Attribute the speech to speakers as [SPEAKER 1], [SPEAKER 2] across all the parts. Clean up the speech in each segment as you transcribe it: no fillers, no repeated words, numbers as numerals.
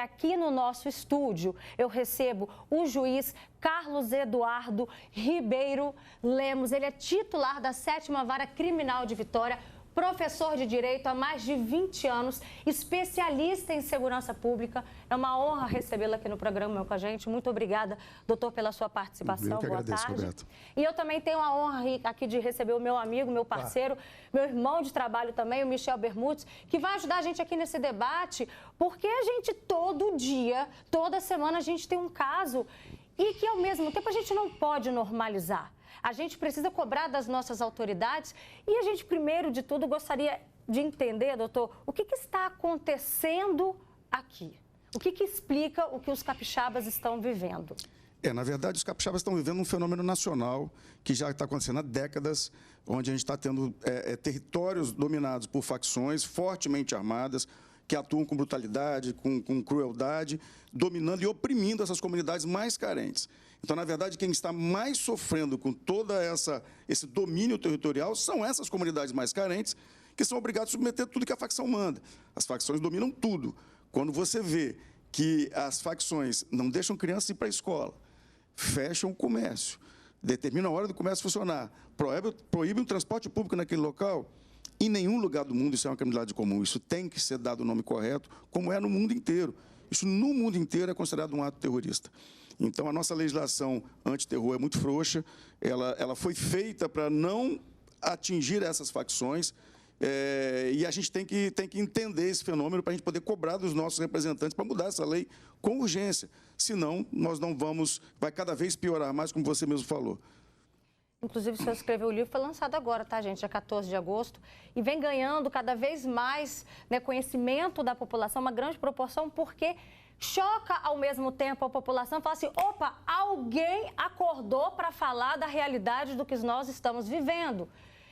[SPEAKER 1] aqui no nosso estúdio eu recebo o juiz Carlos Eduardo Ribeiro Lemos. Ele é titular da 7ª Vara Criminal de Vitória, professor de Direito há mais de 20 anos, especialista em segurança pública. É uma honra recebê-lo aqui no programa com a gente. Muito obrigada, doutor, pela sua participação.
[SPEAKER 2] Eu que
[SPEAKER 1] Boa
[SPEAKER 2] agradeço,
[SPEAKER 1] tarde.
[SPEAKER 2] Roberto.
[SPEAKER 1] E eu também tenho a honra aqui de receber o meu amigo, meu parceiro, meu irmão de trabalho também, o Michel Bermudes, que vai ajudar a gente aqui nesse debate, porque a gente todo dia, toda semana, a gente tem um caso e que, ao mesmo tempo, a gente não pode normalizar. A gente precisa cobrar das nossas autoridades e a gente, primeiro de tudo, gostaria de entender, doutor, o que está acontecendo aqui? O que explica o que os capixabas estão vivendo?
[SPEAKER 2] Na verdade, os capixabas estão vivendo um fenômeno nacional que já está acontecendo há décadas, onde a gente está tendo territórios dominados por facções fortemente armadas, que atuam com brutalidade, com crueldade, dominando e oprimindo essas comunidades mais carentes. Então, na verdade, quem está mais sofrendo com todo esse domínio territorial são essas comunidades mais carentes, que são obrigadas a submeter tudo que a facção manda. As facções dominam tudo. Quando você vê que as facções não deixam crianças ir para a escola, fecham o comércio, determinam a hora do comércio funcionar, proíbem o transporte público naquele local, em nenhum lugar do mundo isso é uma criminalidade comum. Isso tem que ser dado o nome correto, como é no mundo inteiro. Isso, no mundo inteiro, é considerado um ato terrorista. Então, a nossa legislação antiterror é muito frouxa, ela foi feita para não atingir essas facções, e a gente tem que entender esse fenômeno para a gente poder cobrar dos nossos representantes para mudar essa lei com urgência. Senão, nós não vamos, vai cada vez piorar mais, como você mesmo falou.
[SPEAKER 1] Inclusive, o senhor escreveu o livro, foi lançado agora, tá, gente? Dia 14 de agosto. E vem ganhando cada vez mais, né, conhecimento da população, uma grande proporção, porque choca ao mesmo tempo a população. Fala assim, opa, alguém acordou para falar da realidade do que nós estamos vivendo.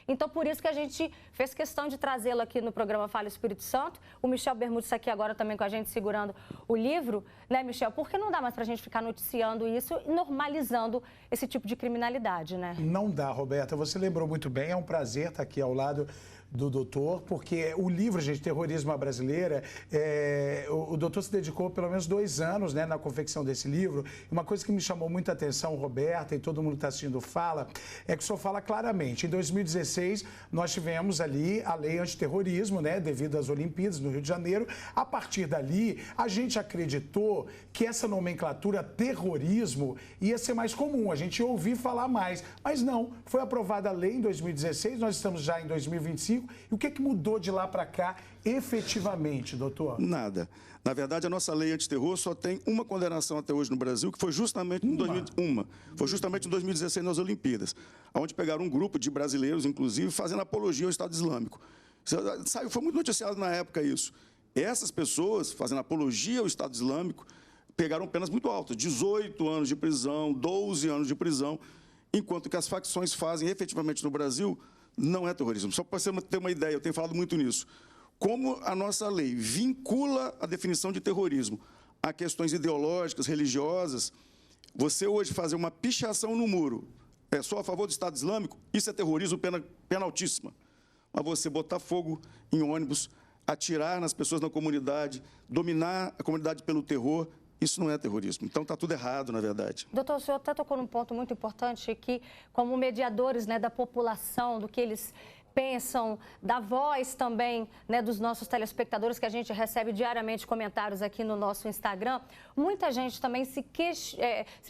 [SPEAKER 1] Então, por isso que a gente fez questão de trazê-lo aqui no programa Fala Espírito Santo. O Michel Bermudes está aqui agora também com a gente, segurando o livro, né, Michel? Porque não dá mais para a gente ficar noticiando isso e normalizando esse tipo de criminalidade, né?
[SPEAKER 3] Não dá, Roberta. Você lembrou muito bem. É um prazer estar aqui ao lado do doutor, porque o livro, gente, Terrorismo à Brasileira, o doutor se dedicou pelo menos 2 anos, né, na confecção desse livro. Uma coisa que me chamou muita atenção, Roberta, e todo mundo que está assistindo fala, é que o senhor fala claramente. Em 2016, nós tivemos ali a lei antiterrorismo, né, devido às Olimpíadas no Rio de Janeiro. A partir dali, a gente acreditou que essa nomenclatura terrorismo ia ser mais comum, a gente ia ouvir falar mais. Mas não, foi aprovada a lei em 2016, nós estamos já em 2025. E o que mudou de lá para cá efetivamente, doutor?
[SPEAKER 2] Nada. Na verdade, a nossa lei antiterror só tem uma condenação até hoje no Brasil, que foi justamente em 2016 nas Olimpíadas, onde pegaram um grupo de brasileiros, inclusive, fazendo apologia ao Estado Islâmico. Foi muito noticiado na época isso. Essas pessoas, fazendo apologia ao Estado Islâmico, pegaram penas muito altas, 18 anos de prisão, 12 anos de prisão, enquanto que as facções fazem efetivamente no Brasil não é terrorismo. Só para você ter uma ideia, eu tenho falado muito nisso. Como a nossa lei vincula a definição de terrorismo a questões ideológicas, religiosas, você hoje fazer uma pichação no muro, só a favor do Estado Islâmico, isso é terrorismo, pena altíssima. Mas você botar fogo em ônibus, atirar nas pessoas na comunidade, dominar a comunidade pelo terror, isso não é terrorismo. Então, está tudo errado, na verdade.
[SPEAKER 1] Doutor, o senhor até tocou num ponto muito importante que, como mediadores, né, da população, do que eles pensam, da voz também, né, dos nossos telespectadores, que a gente recebe diariamente comentários aqui no nosso Instagram, muita gente também se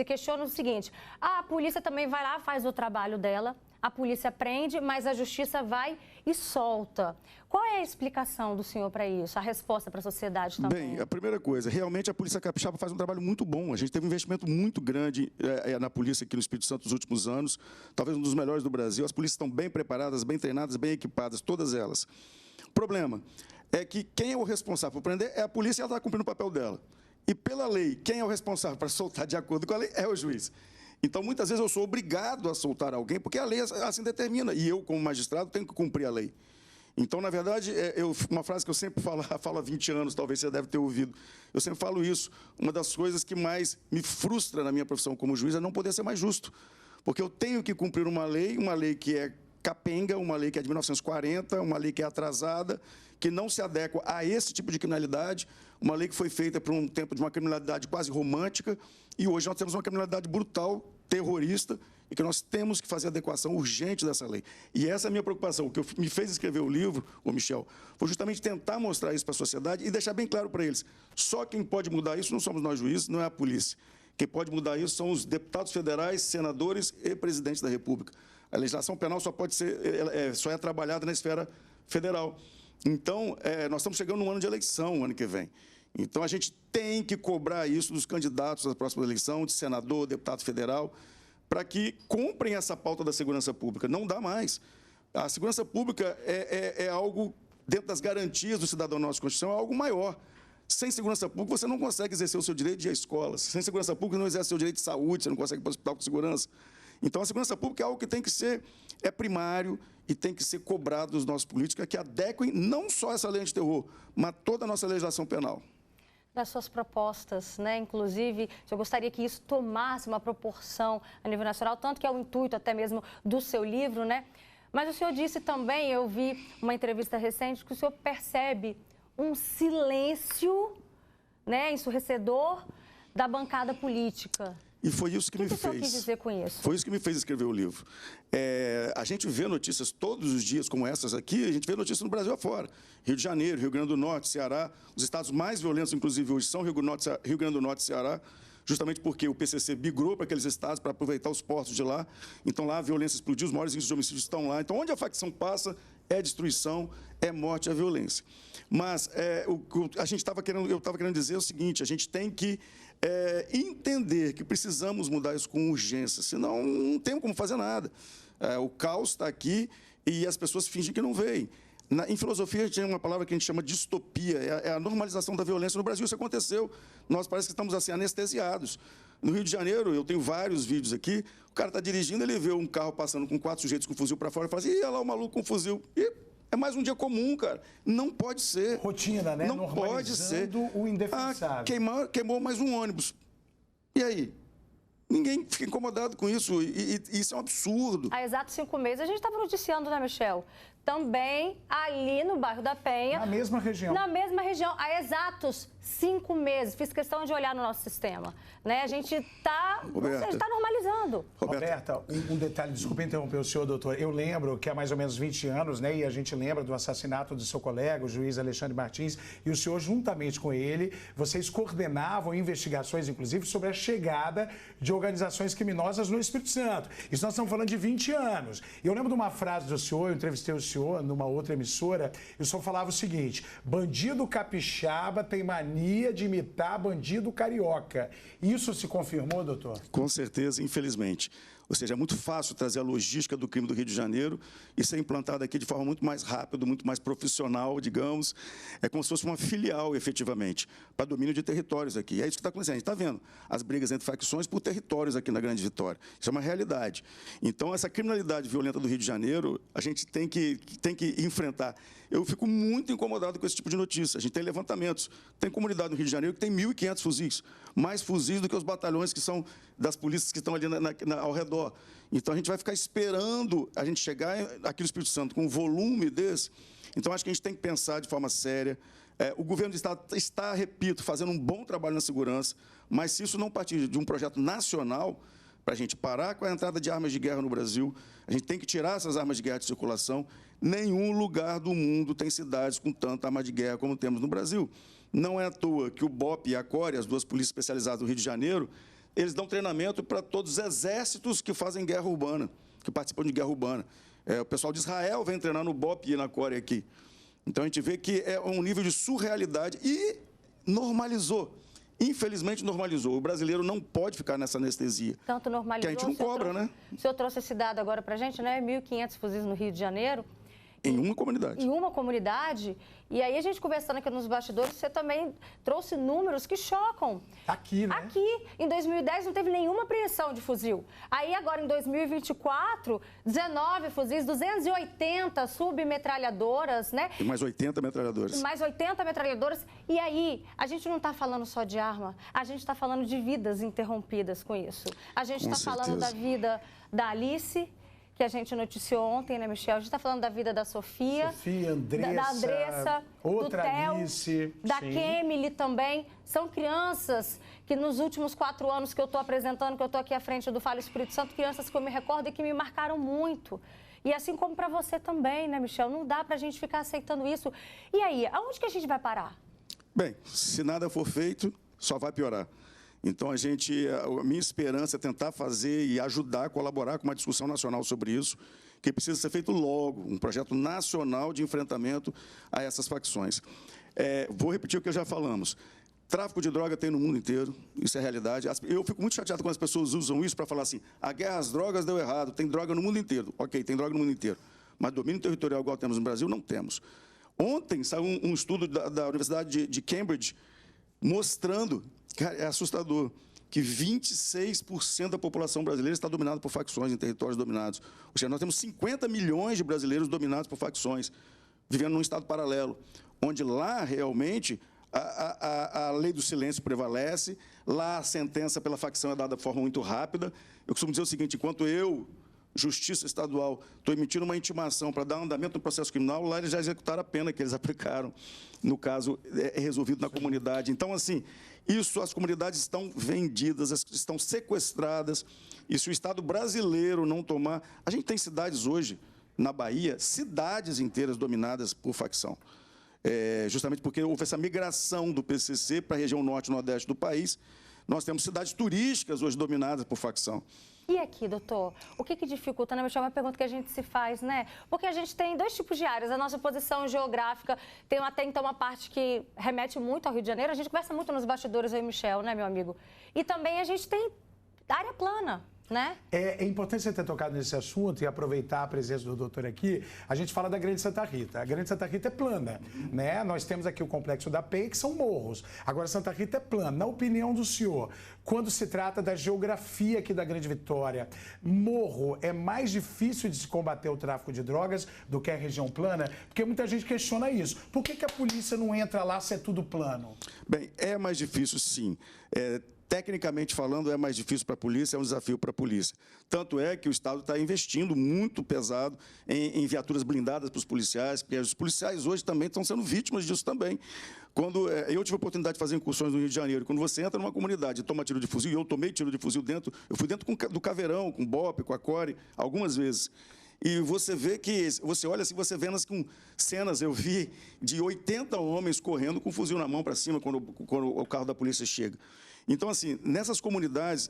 [SPEAKER 1] questiona o seguinte, a polícia também vai lá, faz o trabalho dela, a polícia prende, mas a justiça vai e solta. Qual é a explicação do senhor para isso? A resposta para a sociedade também?
[SPEAKER 2] Bem, a primeira coisa, realmente a Polícia Capixaba faz um trabalho muito bom. A gente teve um investimento muito grande na polícia aqui no Espírito Santo nos últimos anos, talvez um dos melhores do Brasil. As polícias estão bem preparadas, bem treinadas, bem equipadas, todas elas. O problema é que quem é o responsável por prender é a polícia e ela está cumprindo o papel dela. E pela lei, quem é o responsável para soltar de acordo com a lei é o juiz. Então, muitas vezes eu sou obrigado a soltar alguém, porque a lei assim determina, e eu, como magistrado, tenho que cumprir a lei. Então, na verdade, uma frase que eu sempre falo há 20 anos, talvez você deve ter ouvido, eu sempre falo isso, uma das coisas que mais me frustra na minha profissão como juiz é não poder ser mais justo, porque eu tenho que cumprir uma lei que é capenga, uma lei que é de 1940, uma lei que é atrasada, que não se adequa a esse tipo de criminalidade, uma lei que foi feita por um tempo de uma criminalidade quase romântica, e hoje nós temos uma criminalidade brutal, terrorista, e que nós temos que fazer adequação urgente dessa lei. E essa é a minha preocupação. O que me fez escrever o livro, Michel, foi justamente tentar mostrar isso para a sociedade e deixar bem claro para eles. Só quem pode mudar isso não somos nós juízes, não é a polícia. Quem pode mudar isso são os deputados federais, senadores e presidentes da República. A legislação penal só é trabalhada na esfera federal. Então, nós estamos chegando num ano de eleição, ano que vem. Então, a gente tem que cobrar isso dos candidatos à próxima eleição, de senador, deputado federal, para que comprem essa pauta da segurança pública. Não dá mais. A segurança pública é algo, dentro das garantias do cidadão da nossa Constituição, é algo maior. Sem segurança pública, você não consegue exercer o seu direito de ir à escola. Sem segurança pública, você não exerce o seu direito de saúde, você não consegue ir para o hospital com segurança. Então, a segurança pública é algo que tem que ser primário e tem que ser cobrado dos nossos políticos, que adequem não só essa lei antiterror, mas toda a nossa legislação penal.
[SPEAKER 1] Das suas propostas, né? Inclusive, eu gostaria que isso tomasse uma proporção a nível nacional, tanto que é o intuito até mesmo do seu livro, né? Mas o senhor disse também, eu vi uma entrevista recente, que o senhor percebe um silêncio, né, ensurdecedor da bancada política.
[SPEAKER 2] E foi isso que me fez.
[SPEAKER 1] O que o senhor quis dizer com isso?
[SPEAKER 2] Foi isso que me fez escrever o livro. A gente vê notícias todos os dias como essas aqui, a gente vê notícias no Brasil afora. Rio de Janeiro, Rio Grande do Norte, Ceará, os estados mais violentos, inclusive, hoje são Rio Grande do Norte e Ceará, justamente porque o PCC migrou para aqueles estados para aproveitar os portos de lá. Então, lá a violência explodiu, os maiores índices de homicídios estão lá. Então, onde a facção passa, é destruição, é morte, é violência. Mas eu estava querendo dizer o seguinte, a gente tem que entender que precisamos mudar isso com urgência, senão não tem como fazer nada. O caos está aqui e as pessoas fingem que não veem. Em filosofia, a gente tem uma palavra que a gente chama de distopia, é a normalização da violência. No Brasil isso aconteceu, nós parece que estamos assim, anestesiados. No Rio de Janeiro, eu tenho vários vídeos aqui, o cara está dirigindo, ele vê um carro passando com 4 sujeitos com fuzil para fora e fala assim, ih, olha lá o maluco com fuzil. E é mais um dia comum, cara. Não pode ser.
[SPEAKER 3] Rotina, né?
[SPEAKER 2] Não pode ser.
[SPEAKER 3] O indefensável.
[SPEAKER 2] Queimou mais um ônibus. E aí? Ninguém fica incomodado com isso. E isso é um absurdo.
[SPEAKER 1] Há exatos 5 meses a gente estava noticiando, né, Michel? Também ali no bairro da Penha.
[SPEAKER 3] Na mesma região.
[SPEAKER 1] Na mesma região, há exatos 5 meses. Fiz questão de olhar no nosso sistema. Né? A gente está normalizando.
[SPEAKER 3] Roberta, um detalhe, desculpe interromper o senhor, doutor. Eu lembro que há mais ou menos 20 anos, né, e a gente lembra do assassinato do seu colega, o juiz Alexandre Martins, e o senhor, juntamente com ele, vocês coordenavam investigações, inclusive, sobre a chegada de organizações criminosas no Espírito Santo. Isso nós estamos falando de 20 anos. Eu lembro de uma frase do senhor, eu entrevistei o senhor numa outra emissora, e o senhor falava o seguinte: bandido capixaba tem mania de imitar bandido carioca. Isso se confirmou, doutor?
[SPEAKER 2] Com certeza, infelizmente. Ou seja, é muito fácil trazer a logística do crime do Rio de Janeiro e ser implantado aqui de forma muito mais rápida, muito mais profissional, digamos. É como se fosse uma filial, efetivamente, para domínio de territórios aqui. E é isso que está acontecendo. A gente está vendo as brigas entre facções por territórios aqui na Grande Vitória. Isso é uma realidade. Então, essa criminalidade violenta do Rio de Janeiro, a gente tem que enfrentar. Eu fico muito incomodado com esse tipo de notícia. A gente tem levantamentos. Tem comunidade no Rio de Janeiro que tem 1.500 fuzis. Mais fuzis do que os batalhões que são das polícias que estão ali ao redor. Então, a gente vai ficar esperando a gente chegar aqui no Espírito Santo com um volume desse. Então, acho que a gente tem que pensar de forma séria. O governo do Estado está, repito, fazendo um bom trabalho na segurança, mas se isso não partir de um projeto nacional, para a gente parar com a entrada de armas de guerra no Brasil, a gente tem que tirar essas armas de guerra de circulação. Nenhum lugar do mundo tem cidades com tanta arma de guerra como temos no Brasil. Não é à toa que o BOP e a CORE, as duas polícias especializadas do Rio de Janeiro, eles dão treinamento para todos os exércitos que fazem guerra urbana, que participam de guerra urbana. O pessoal de Israel vem treinar no BOP e na CORE aqui. Então, a gente vê que é um nível de surrealidade e normalizou. Infelizmente, normalizou. O brasileiro não pode ficar nessa anestesia.
[SPEAKER 1] Tanto normalizou.
[SPEAKER 2] Que a gente não cobra, né?
[SPEAKER 1] O senhor trouxe esse dado agora para a gente, né? 1.500 fuzis no Rio de Janeiro.
[SPEAKER 2] Em uma comunidade.
[SPEAKER 1] Em uma comunidade. E aí, a gente conversando aqui nos bastidores, você também trouxe números que chocam.
[SPEAKER 3] Aqui, né?
[SPEAKER 1] Aqui. Em 2010, não teve nenhuma apreensão de fuzil. Aí, agora, em 2024, 19 fuzis, 280 submetralhadoras, né?
[SPEAKER 2] E mais 80 metralhadoras.
[SPEAKER 1] Mais 80 metralhadoras. E aí, a gente não está falando só de arma, a gente está falando de vidas interrompidas com isso. A gente está falando da vida da Alice, que a gente noticiou ontem, né, Michel? A gente está falando da vida da Sofia,
[SPEAKER 3] Andressa,
[SPEAKER 1] da Andressa,
[SPEAKER 3] outra
[SPEAKER 1] do Theo,
[SPEAKER 3] Alice,
[SPEAKER 1] da
[SPEAKER 3] sim.
[SPEAKER 1] Kemily também. São crianças que nos últimos 4 anos que eu estou apresentando, que eu estou aqui à frente do Fala Espírito Santo, crianças que eu me recordo e que me marcaram muito. E assim como para você também, né, Michel? Não dá para a gente ficar aceitando isso. E aí, aonde que a gente vai parar?
[SPEAKER 2] Bem, se nada for feito, só vai piorar. Então, a minha esperança é tentar fazer e ajudar, colaborar com uma discussão nacional sobre isso, que precisa ser feito logo, um projeto nacional de enfrentamento a essas facções. Vou repetir o que já falamos. Tráfico de droga tem no mundo inteiro, isso é realidade. Eu fico muito chateado quando as pessoas usam isso para falar assim, a guerra às drogas deu errado, tem droga no mundo inteiro. Ok, tem droga no mundo inteiro, mas domínio territorial igual temos no Brasil, não temos. Ontem saiu um estudo da Universidade de Cambridge mostrando, cara, é assustador, que 26% da população brasileira está dominada por facções em territórios dominados. Ou seja, nós temos 50 milhões de brasileiros dominados por facções, vivendo num estado paralelo, onde lá realmente a lei do silêncio prevalece, lá a sentença pela facção é dada de forma muito rápida. Eu costumo dizer o seguinte, enquanto eu, Justiça Estadual, estou emitindo uma intimação para dar andamento no processo criminal, lá eles já executaram a pena que eles aplicaram, no caso, resolvido na comunidade. Então, assim, as comunidades estão vendidas, estão sequestradas, e se o Estado brasileiro não tomar... A gente tem cidades hoje, na Bahia, cidades inteiras dominadas por facção. Justamente porque houve essa migração do PCC para a região norte e nordeste do país. Nós temos cidades turísticas hoje dominadas por facção.
[SPEAKER 1] E aqui, doutor, o que dificulta, né, Michel? É uma pergunta que a gente se faz, né? Porque a gente tem 2 tipos de áreas. A nossa posição geográfica tem até então uma parte que remete muito ao Rio de Janeiro. A gente conversa muito nos bastidores, eu e o Michel, né, meu amigo? E também a gente tem área plana, né?
[SPEAKER 3] É importante você ter tocado nesse assunto e aproveitar a presença do doutor aqui. A gente fala da Grande Santa Rita. A Grande Santa Rita é plana, né? Nós temos aqui o Complexo da Penha, que são morros. Agora, Santa Rita é plana. Na opinião do senhor, quando se trata da geografia aqui da Grande Vitória, morro é mais difícil de se combater o tráfico de drogas do que a região plana? Porque muita gente questiona isso. Por que a polícia não entra lá se é tudo plano?
[SPEAKER 2] Bem, é mais difícil, sim. Tecnicamente falando, é mais difícil para a polícia, é um desafio para a polícia. Tanto é que o Estado está investindo muito pesado em viaturas blindadas para os policiais, porque os policiais hoje também estão sendo vítimas disso também. Quando eu tive a oportunidade de fazer incursões no Rio de Janeiro, quando você entra numa comunidade e toma tiro de fuzil, e eu tomei tiro de fuzil dentro, eu fui dentro do Caveirão, com o BOPE, com a CORE, algumas vezes. E você vê que, você olha assim, você vê com cenas, eu vi de 80 homens correndo com um fuzil na mão para cima quando o carro da polícia chega. Então, assim, nessas comunidades,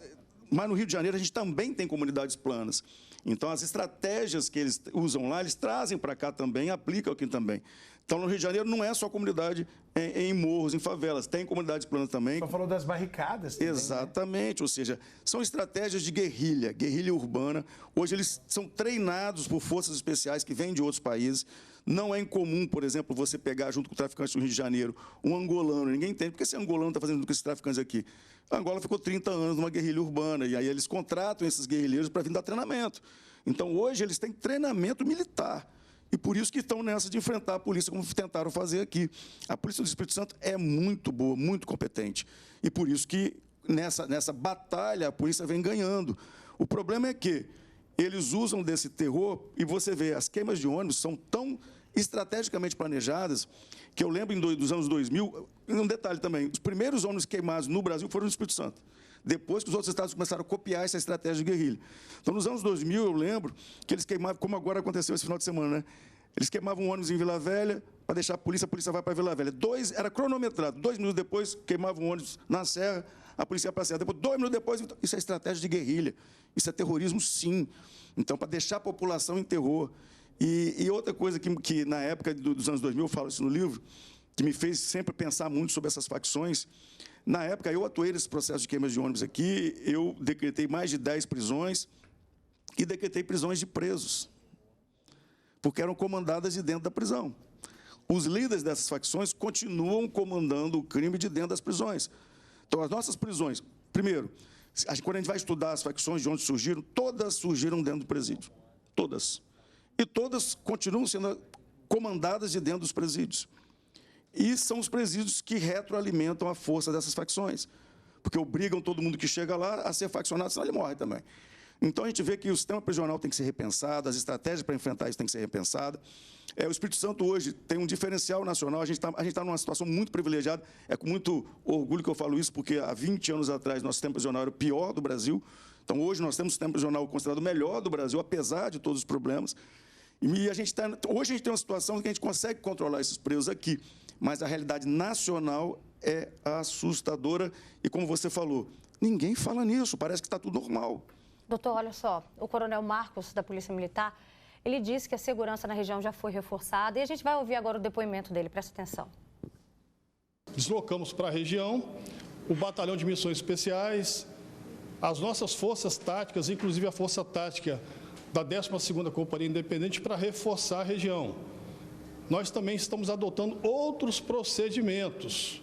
[SPEAKER 2] mas no Rio de Janeiro a gente também tem comunidades planas. Então, as estratégias que eles usam lá, eles trazem para cá também, aplicam aqui também. Então, no Rio de Janeiro não é só comunidade em morros, em favelas, tem comunidades planas também.
[SPEAKER 3] Só falou das barricadas também,
[SPEAKER 2] exatamente, né? Ou seja, são estratégias de guerrilha urbana. Hoje eles são treinados por forças especiais que vêm de outros países. Não é incomum, por exemplo, você pegar junto com o traficante do Rio de Janeiro um angolano. Ninguém entende, porque esse angolano está fazendo com esses traficantes aqui. A Angola ficou 30 anos numa guerrilha urbana, e aí eles contratam esses guerrilheiros para vir dar treinamento. Então, hoje, eles têm treinamento militar. E por isso que estão nessa de enfrentar a polícia, como tentaram fazer aqui. A Polícia do Espírito Santo é muito boa, muito competente. E por isso que, nessa batalha, a polícia vem ganhando. O problema é que eles usam desse terror, e você vê, as queimas de ônibus são tão estrategicamente planejadas, que eu lembro dos anos 2000, um detalhe também, os primeiros ônibus queimados no Brasil foram no Espírito Santo, depois que os outros estados começaram a copiar essa estratégia de guerrilha. Então, nos anos 2000, eu lembro que eles queimavam, como agora aconteceu esse final de semana, né? Eles queimavam um ônibus em Vila Velha para deixar a polícia vai para Vila Velha. Era cronometrado, 2 minutos depois, queimavam um ônibus na Serra, a polícia ia para a Serra. Depois, 2 minutos depois, isso é estratégia de guerrilha, isso é terrorismo, sim. Então, para deixar a população em terror. E outra coisa que na época dos anos 2000, eu falo isso no livro, que me fez sempre pensar muito sobre essas facções. Na época, eu atuei nesse processo de queimas de ônibus aqui, eu decretei mais de 10 prisões e decretei prisões de presos, porque eram comandadas de dentro da prisão. Os líderes dessas facções continuam comandando o crime de dentro das prisões. Então, as nossas prisões, primeiro, quando a gente vai estudar as facções de onde surgiram, todas surgiram dentro do presídio. Todas. E todas continuam sendo comandadas de dentro dos presídios. E são os presídios que retroalimentam a força dessas facções, porque obrigam todo mundo que chega lá a ser faccionado, senão ele morre também. Então, a gente vê que o sistema prisional tem que ser repensado, as estratégias para enfrentar isso têm que ser repensadas. O Espírito Santo hoje tem um diferencial nacional, a gente está numa situação muito privilegiada, é com muito orgulho que eu falo isso, porque há 20 anos atrás nosso sistema prisional era o pior do Brasil, então hoje nós temos um sistema prisional considerado o melhor do Brasil, apesar de todos os problemas, e hoje a gente tem uma situação que a gente consegue controlar esses presos aqui, mas a realidade nacional é assustadora e, como você falou, ninguém fala nisso, parece que está tudo normal.
[SPEAKER 1] Doutor, olha só, o coronel Marcos, da Polícia Militar, ele disse que a segurança na região já foi reforçada e a gente vai ouvir agora o depoimento dele, presta atenção.
[SPEAKER 4] Deslocamos para a região o Batalhão de Missões Especiais, as nossas forças táticas, inclusive a Força Tática da 12ª Companhia Independente, para reforçar a região. Nós também estamos adotando outros procedimentos,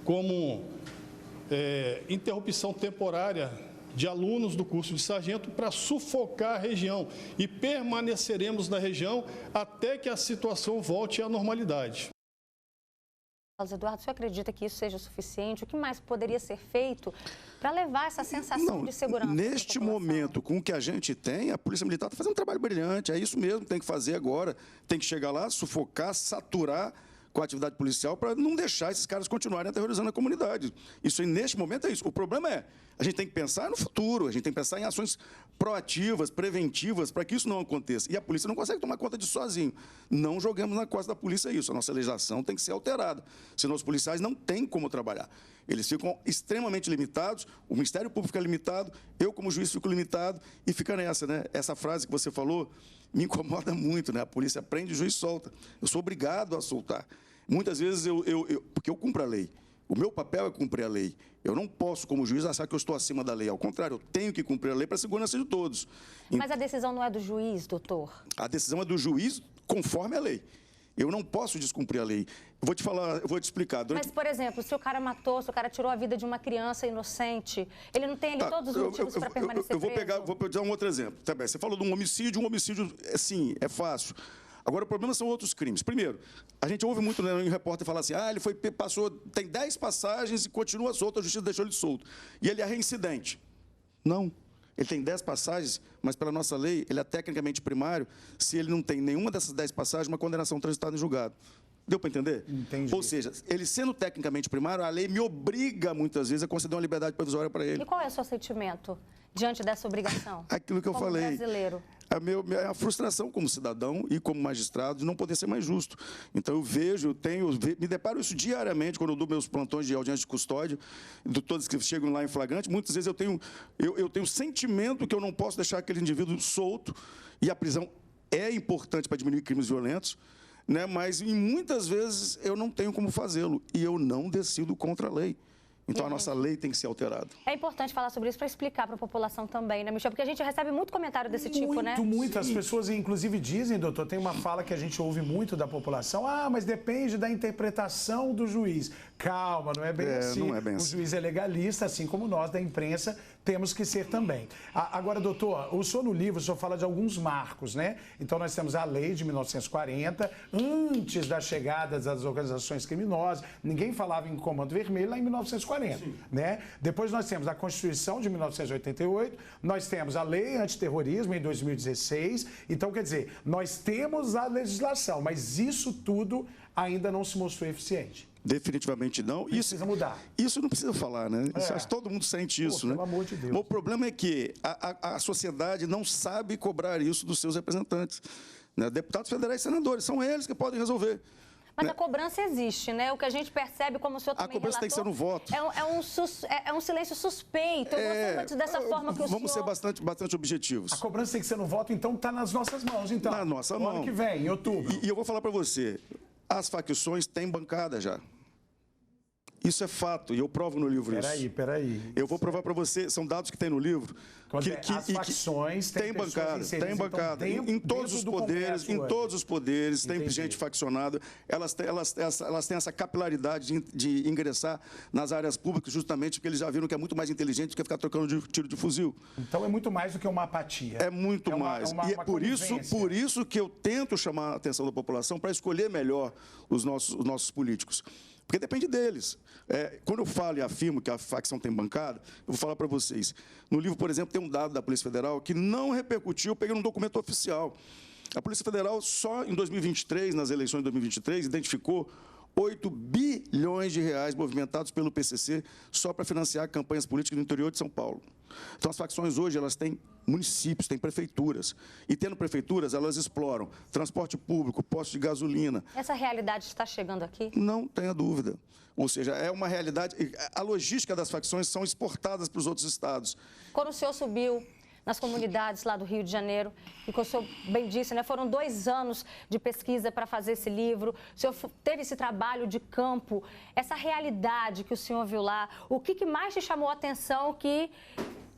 [SPEAKER 4] como interrupção temporária de alunos do curso de sargento para sufocar a região e permaneceremos na região até que a situação volte à normalidade.
[SPEAKER 1] Carlos Eduardo, o senhor acredita que isso seja suficiente? O que mais poderia ser feito para levar essa sensação de segurança?
[SPEAKER 2] Neste momento, com o que a gente tem, a Polícia Militar está fazendo um trabalho brilhante. É isso mesmo que tem que fazer agora. Tem que chegar lá, sufocar, saturar com a atividade policial para não deixar esses caras continuarem aterrorizando a comunidade. Isso aí, neste momento, é isso. O problema é, a gente tem que pensar no futuro, a gente tem que pensar em ações proativas, preventivas, para que isso não aconteça. E a polícia não consegue tomar conta disso sozinho. Não joguemos na costa da polícia isso. A nossa legislação tem que ser alterada. Senão os policiais não têm como trabalhar. Eles ficam extremamente limitados, o Ministério Público fica limitado, eu como juiz fico limitado e fica nessa, né? Essa frase que você falou me incomoda muito, né? A polícia prende, o juiz solta. Eu sou obrigado a soltar. Muitas vezes, porque eu cumpro a lei. O meu papel é cumprir a lei. Eu não posso, como juiz, achar que eu estou acima da lei. Ao contrário, eu tenho que cumprir a lei para a segurança de todos.
[SPEAKER 1] Mas a decisão não é do juiz, doutor?
[SPEAKER 2] A decisão é do juiz conforme a lei. Eu não posso descumprir a lei. Eu vou te falar, eu vou te explicar.
[SPEAKER 1] Mas, por exemplo, se o cara matou, se o cara tirou a vida de uma criança inocente, ele não tem ali todos os motivos para permanecer preso?
[SPEAKER 2] Vou dar um outro exemplo. Tá bem, você falou de um homicídio, sim, é fácil. Agora, o problema são outros crimes. Primeiro, a gente ouve muito, né, um repórter falar assim, ele passou, tem 10 passagens e continua solto, a justiça deixou ele solto. E ele é reincidente. Não. Ele tem 10 passagens, mas pela nossa lei, ele é tecnicamente primário, se ele não tem nenhuma dessas 10 passagens, uma condenação transitada em julgado. Deu para entender?
[SPEAKER 3] Entendi.
[SPEAKER 2] Ou seja, ele sendo tecnicamente primário, a lei me obriga, muitas vezes, a conceder uma liberdade provisória para ele.
[SPEAKER 1] E qual é o seu sentimento diante dessa obrigação?
[SPEAKER 2] Aquilo que eu falei.
[SPEAKER 1] Como brasileiro.
[SPEAKER 2] A frustração como cidadão e como magistrado de não poder ser mais justo. Então, eu vejo, me deparo isso diariamente quando eu dou meus plantões de audiência de custódia, de todos que chegam lá em flagrante. Muitas vezes eu tenho sentimento que eu não posso deixar aquele indivíduo solto, e a prisão é importante para diminuir crimes violentos, né? Mas muitas vezes eu não tenho como fazê-lo e eu não decido contra a lei. Então, a nossa lei tem que ser alterada.
[SPEAKER 1] É importante falar sobre isso para explicar para a população também, né, Michel? Porque a gente recebe muito comentário desse tipo, né?
[SPEAKER 3] Muito. As pessoas, inclusive, dizem, doutor, tem uma fala que a gente ouve muito da população, mas depende da interpretação do juiz. Calma, não é bem assim.
[SPEAKER 2] Não é bem assim.
[SPEAKER 3] O juiz é legalista, assim como nós, da imprensa, temos que ser também. Agora, doutor, o senhor no livro, o senhor fala de alguns marcos, né? Então, nós temos a lei de 1940, antes da chegada das organizações criminosas, ninguém falava em Comando Vermelho lá em 1940. Né? Depois nós temos a Constituição de 1988, nós temos a Lei Antiterrorismo em 2016. Então, quer dizer, nós temos a legislação, mas isso tudo ainda não se mostrou eficiente.
[SPEAKER 2] Definitivamente não.
[SPEAKER 3] Precisa mudar.
[SPEAKER 2] Isso não precisa falar, né? Acho que todo mundo sente isso, né?
[SPEAKER 3] Pelo amor de Deus.
[SPEAKER 2] Mas o problema é que a sociedade não sabe cobrar isso dos seus representantes. Né? Deputados federais e senadores, são eles que podem resolver.
[SPEAKER 1] Mas a cobrança existe, né? O que a gente percebe, como o senhor também
[SPEAKER 2] relatou... A cobrança tem que ser no voto.
[SPEAKER 1] É um silêncio suspeito. Eu gosto dessa forma que o
[SPEAKER 2] Vamos ser bastante objetivos.
[SPEAKER 3] A cobrança tem que ser no voto, então está nas nossas mãos, então.
[SPEAKER 2] Na nossa mão.
[SPEAKER 3] Ano que vem, em outubro.
[SPEAKER 2] E eu vou falar para você, as facções têm bancada já. Isso é fato, e eu provo no livro isso.
[SPEAKER 3] Peraí.
[SPEAKER 2] Eu vou provar para você, são dados que tem no livro.
[SPEAKER 3] As facções
[SPEAKER 2] têm bancada, em todos os poderes, tem gente faccionada, elas têm essa capilaridade de ingressar nas áreas públicas justamente porque eles já viram que é muito mais inteligente do que ficar trocando tiro de fuzil.
[SPEAKER 3] Então é muito mais do que uma apatia.
[SPEAKER 2] É muito mais. E é por isso que eu tento chamar a atenção da população para escolher melhor os nossos políticos. Porque depende deles. Quando eu falo e afirmo que a facção tem bancada, eu vou falar para vocês. No livro, por exemplo, tem um dado da Polícia Federal que não repercutiu, eu peguei um documento oficial. A Polícia Federal, só em 2023, nas eleições de 2023, identificou 8 bilhões de reais movimentados pelo PCC só para financiar campanhas políticas no interior de São Paulo. Então, as facções hoje, elas têm municípios, têm prefeituras. E tendo prefeituras, elas exploram transporte público, postos de gasolina.
[SPEAKER 1] Essa realidade está chegando aqui?
[SPEAKER 2] Não tenha dúvida. Ou seja, é uma realidade... A logística das facções são exportadas para os outros estados.
[SPEAKER 1] Quando o senhor subiu nas comunidades lá do Rio de Janeiro, e que o senhor bem disse, né? Foram 2 anos de pesquisa para fazer esse livro, o senhor teve esse trabalho de campo, essa realidade que o senhor viu lá, o que mais te chamou a atenção que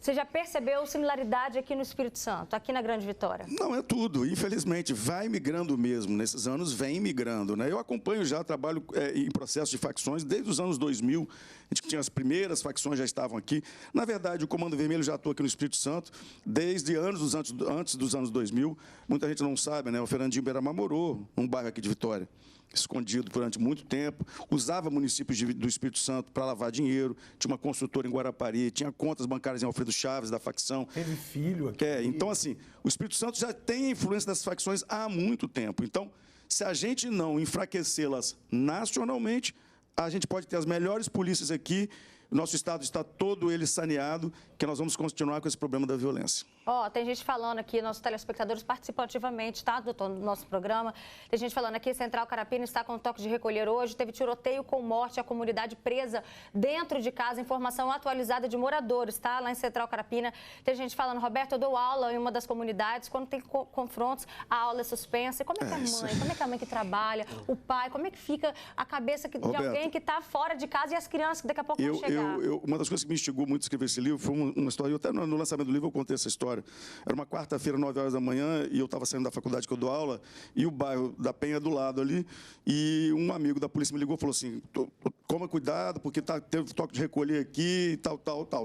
[SPEAKER 1] você já percebeu similaridade aqui no Espírito Santo, aqui na Grande Vitória?
[SPEAKER 2] Não, é tudo. Infelizmente, vai migrando mesmo. Nesses anos, vem migrando, né? Eu acompanho já, trabalho em processo de facções desde os anos 2000. A gente tinha as primeiras facções, já estavam aqui. Na verdade, o Comando Vermelho já atua aqui no Espírito Santo desde anos antes dos anos 2000. Muita gente não sabe, né? O Fernandinho Beiramar morou num bairro aqui de Vitória, escondido durante muito tempo, usava municípios do Espírito Santo para lavar dinheiro, tinha uma construtora em Guarapari, tinha contas bancárias em Alfredo Chaves, da facção.
[SPEAKER 3] Teve filho aqui.
[SPEAKER 2] Então, assim, o Espírito Santo já tem a influência das facções há muito tempo. Então, se a gente não enfraquecê-las nacionalmente, a gente pode ter as melhores polícias aqui, nosso estado está todo ele saneado, que nós vamos continuar com esse problema da violência.
[SPEAKER 1] Tem gente falando aqui, nossos telespectadores participam ativamente, tá, doutor, do nosso programa. Tem gente falando aqui, Central Carapina está com toque de recolher hoje, teve tiroteio com morte, a comunidade presa dentro de casa, informação atualizada de moradores, tá, lá em Central Carapina. Tem gente falando, Roberto, eu dou aula em uma das comunidades, quando tem confrontos, a aula é suspensa. Como é que a mãe, como é que a mãe que trabalha, o pai, como é que fica a cabeça de alguém que está fora de casa e as crianças que daqui a pouco vão chegar?
[SPEAKER 2] Uma das coisas que me instigou muito a escrever esse livro foi uma história, até no lançamento do livro eu contei essa história. Era uma quarta-feira, 9 horas da manhã, e eu estava saindo da faculdade que eu dou aula, e o bairro da Penha do lado ali, e um amigo da polícia me ligou e falou assim, toma cuidado, porque teve toque de recolher aqui, tal.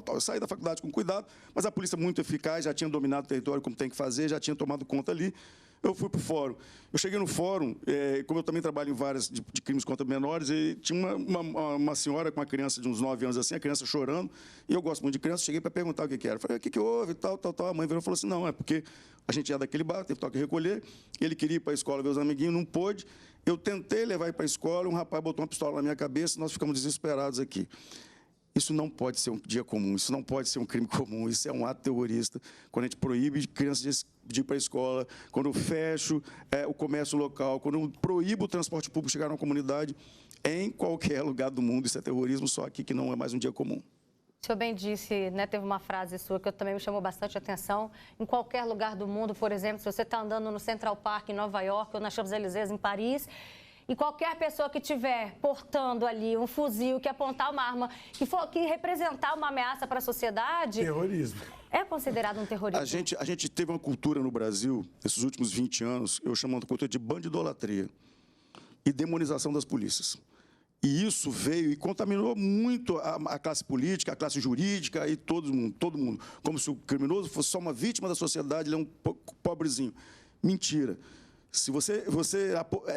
[SPEAKER 2] Eu saí da faculdade com cuidado, mas a polícia muito eficaz, já tinha dominado o território como tem que fazer, já tinha tomado conta ali. Eu fui para o fórum. Eu cheguei no fórum, como eu também trabalho em várias de crimes contra menores, e tinha uma senhora com uma criança de uns 9 anos assim, a criança chorando, e eu gosto muito de criança, cheguei para perguntar o que era. Falei, o que houve, tal. A mãe virou e falou assim, não, é porque a gente ia daquele bar, teve toque de recolher, ele queria ir para a escola ver os amiguinhos, não pôde. Eu tentei levar ele para a escola, um rapaz botou uma pistola na minha cabeça, nós ficamos desesperados aqui. Isso não pode ser um dia comum, isso não pode ser um crime comum, isso é um ato terrorista. Quando a gente proíbe crianças de ir para a escola, quando eu fecho o comércio local, quando eu proíbo o transporte público chegar na comunidade, em qualquer lugar do mundo, isso é terrorismo, só aqui que não é mais um dia comum.
[SPEAKER 1] O senhor bem disse, né, teve uma frase sua que também me chamou bastante atenção. Em qualquer lugar do mundo, por exemplo, se você está andando no Central Park em Nova York ou nas Champs-Élysées em Paris, e qualquer pessoa que estiver portando ali um fuzil, que apontar uma arma, que representar uma ameaça para a sociedade...
[SPEAKER 3] Terrorismo.
[SPEAKER 1] É considerado um terrorismo?
[SPEAKER 2] A gente teve uma cultura no Brasil, nesses últimos 20 anos, eu chamo de cultura de bandidolatria e demonização das polícias. E isso veio e contaminou muito a classe política, a classe jurídica e todo mundo. Como se o criminoso fosse só uma vítima da sociedade, ele é um pobrezinho. Mentira.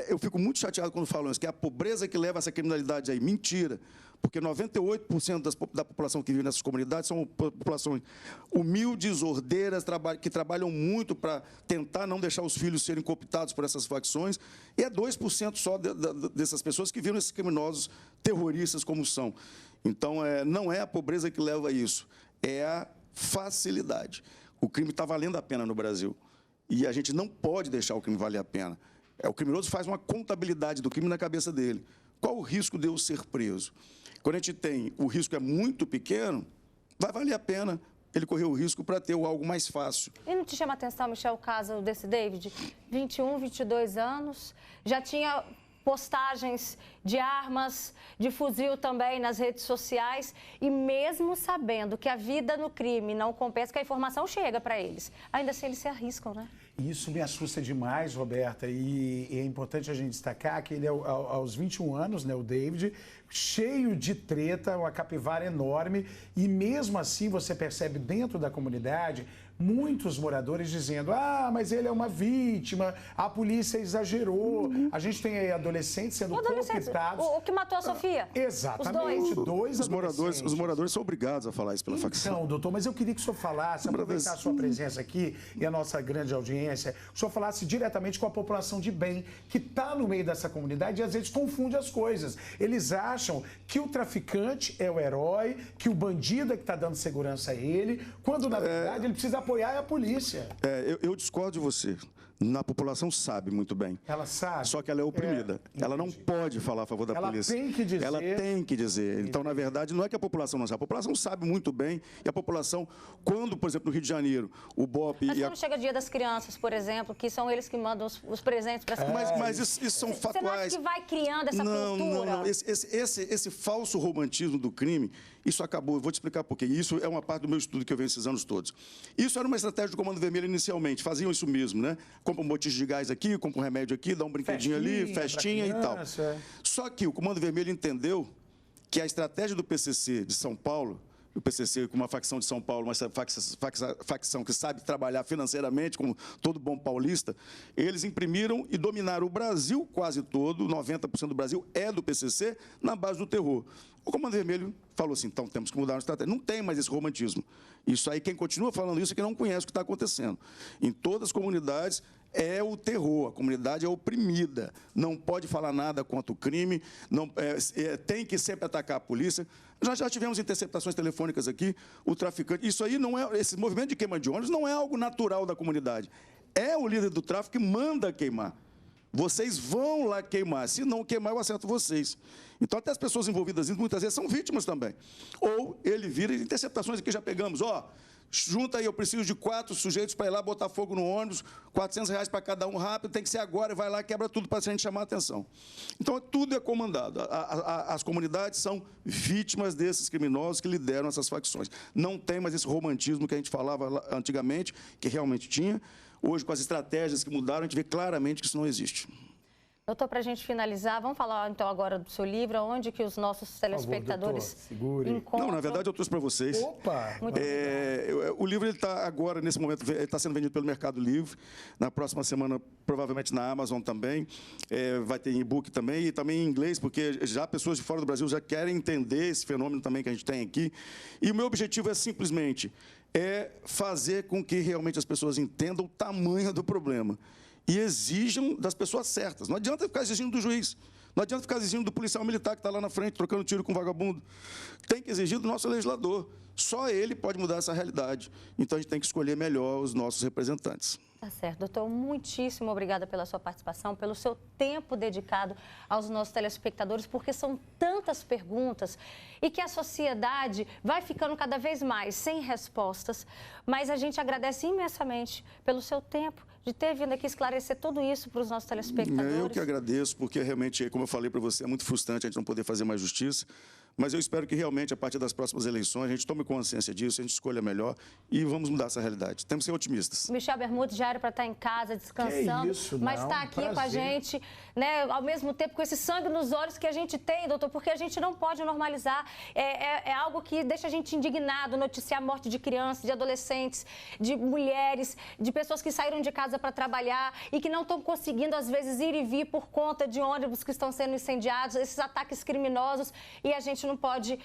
[SPEAKER 2] Eu fico muito chateado quando falam isso, que é a pobreza que leva essa criminalidade aí. Mentira. Porque 98% da população que vive nessas comunidades são populações humildes, ordeiras, que trabalham muito para tentar não deixar os filhos serem cooptados por essas facções. E é 2% só dessas pessoas que viram esses criminosos terroristas como são. Então, não é a pobreza que leva a isso, é a facilidade. O crime está valendo a pena no Brasil. E a gente não pode deixar o crime valer a pena. O criminoso faz uma contabilidade do crime na cabeça dele. Qual o risco de eu ser preso? Quando a gente tem o risco é muito pequeno, vai valer a pena ele correr o risco para ter algo mais fácil.
[SPEAKER 1] E não te chama a atenção, Michel, o caso desse David? 21, 22 anos, já tinha postagens de armas, de fuzil também nas redes sociais, e mesmo sabendo que a vida no crime não compensa, que a informação chega para eles, ainda assim eles se arriscam, né?
[SPEAKER 3] Isso me assusta demais, Roberta, e é importante a gente destacar que ele, aos 21 anos, né, o David, cheio de treta, uma capivara enorme, e mesmo assim você percebe dentro da comunidade muitos moradores dizendo, mas ele é uma vítima, a polícia exagerou, a gente tem aí adolescentes sendo cooptados. infectados.
[SPEAKER 1] O que matou a Sofia?
[SPEAKER 3] Exatamente, dois adolescentes.
[SPEAKER 2] Os moradores são obrigados a falar isso pela facção.
[SPEAKER 3] Então, doutor, mas eu queria que o senhor falasse, aproveitar a sua presença aqui e a nossa grande audiência, que o senhor falasse diretamente com a população de bem que está no meio dessa comunidade e às vezes confunde as coisas. Eles acham que o traficante é o herói, que o bandido é que está dando segurança a ele, quando na verdade ele precisa apoiar a polícia.
[SPEAKER 2] Eu discordo de você. A população sabe muito bem.
[SPEAKER 3] Ela sabe.
[SPEAKER 2] Só que ela é oprimida. Ela não pode falar a favor da polícia.
[SPEAKER 3] Ela tem que dizer.
[SPEAKER 2] Ela tem que dizer. Então, na verdade, não é que a população não sabe. A população sabe muito bem. E a população, quando, por exemplo, no Rio de Janeiro, o BOP...
[SPEAKER 1] Mas quando chega o Dia das Crianças, por exemplo, que são eles que mandam os presentes para as crianças.
[SPEAKER 2] Mas isso são fatuais.
[SPEAKER 1] Você não acha que vai criando essa cultura?
[SPEAKER 2] Não. Esse falso romantismo do crime, isso acabou. Eu vou te explicar por quê. Isso é uma parte do meu estudo que eu venho esses anos todos. Isso era uma estratégia do Comando Vermelho inicialmente. Faziam isso mesmo, né? Compra um botijão de gás aqui, compra um remédio aqui, dá um brinquedinho ali, festinha e tal. Só que o Comando Vermelho entendeu que a estratégia do PCC de São Paulo, o PCC com uma facção de São Paulo, uma facção que sabe trabalhar financeiramente, como todo bom paulista, eles imprimiram e dominaram o Brasil quase todo, 90% do Brasil é do PCC, na base do terror. O Comando Vermelho falou assim, então temos que mudar a estratégia. Não tem mais esse romantismo. Isso aí, quem continua falando isso é que não conhece o que está acontecendo. Em todas as comunidades é o terror, a comunidade é oprimida, não pode falar nada contra o crime, tem que sempre atacar a polícia. Nós já tivemos interceptações telefônicas aqui, o traficante, isso aí não é, esse movimento de queima de ônibus não é algo natural da comunidade. É o líder do tráfico que manda queimar. Vocês vão lá queimar, se não queimar eu acerto vocês. Então até as pessoas envolvidas nisso muitas vezes são vítimas também. Ou ele vira, interceptações aqui já pegamos, junta aí, eu preciso de 4 sujeitos para ir lá botar fogo no ônibus, R$400 para cada um, rápido, tem que ser agora, e vai lá, quebra tudo para a gente chamar a atenção. Então, tudo é comandado. As comunidades são vítimas desses criminosos que lideram essas facções. Não tem mais esse romantismo que a gente falava antigamente, que realmente tinha. Hoje, com as estratégias que mudaram, a gente vê claramente que isso não existe.
[SPEAKER 1] Doutor, para a gente finalizar, vamos falar então agora do seu livro, onde que os nossos telespectadores encontram...
[SPEAKER 2] Não, na verdade eu trouxe para vocês.
[SPEAKER 3] Opa!
[SPEAKER 2] O livro está agora, nesse momento, está sendo vendido pelo Mercado Livre. Na próxima semana, provavelmente na Amazon também. Vai ter em e-book também e também em inglês, porque já pessoas de fora do Brasil já querem entender esse fenômeno também que a gente tem aqui. E o meu objetivo é simplesmente fazer com que realmente as pessoas entendam o tamanho do problema. E exijam das pessoas certas. Não adianta ficar exigindo do juiz. Não adianta ficar exigindo do policial militar que está lá na frente, trocando tiro com vagabundo. Tem que exigir do nosso legislador. Só ele pode mudar essa realidade. Então, a gente tem que escolher melhor os nossos representantes.
[SPEAKER 1] Tá certo. Doutor, muitíssimo obrigada pela sua participação, pelo seu tempo dedicado aos nossos telespectadores, porque são tantas perguntas e que a sociedade vai ficando cada vez mais sem respostas. Mas a gente agradece imensamente pelo seu tempo de ter vindo aqui esclarecer tudo isso para os nossos telespectadores.
[SPEAKER 2] Eu que agradeço, porque realmente, como eu falei para você, é muito frustrante a gente não poder fazer mais justiça. Mas eu espero que realmente, a partir das próximas eleições, a gente tome consciência disso, a gente escolha melhor e vamos mudar essa realidade. Temos que ser otimistas.
[SPEAKER 1] Michel Bermudes já era para estar em casa, descansando, mas está aqui com a gente, né, ao mesmo tempo com esse sangue nos olhos que a gente tem, doutor, porque a gente não pode normalizar. É algo que deixa a gente indignado, noticiar a morte de crianças, de adolescentes, de mulheres, de pessoas que saíram de casa para trabalhar e que não estão conseguindo, às vezes, ir e vir por conta de ônibus que estão sendo incendiados, esses ataques criminosos, e a gente não pode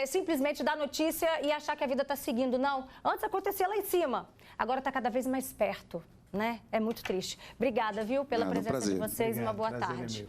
[SPEAKER 1] simplesmente dar notícia e achar que a vida está seguindo. Não, antes acontecia lá em cima, agora está cada vez mais perto, né? É muito triste. Obrigada, viu, pela presença de vocês. Obrigado, uma boa tarde.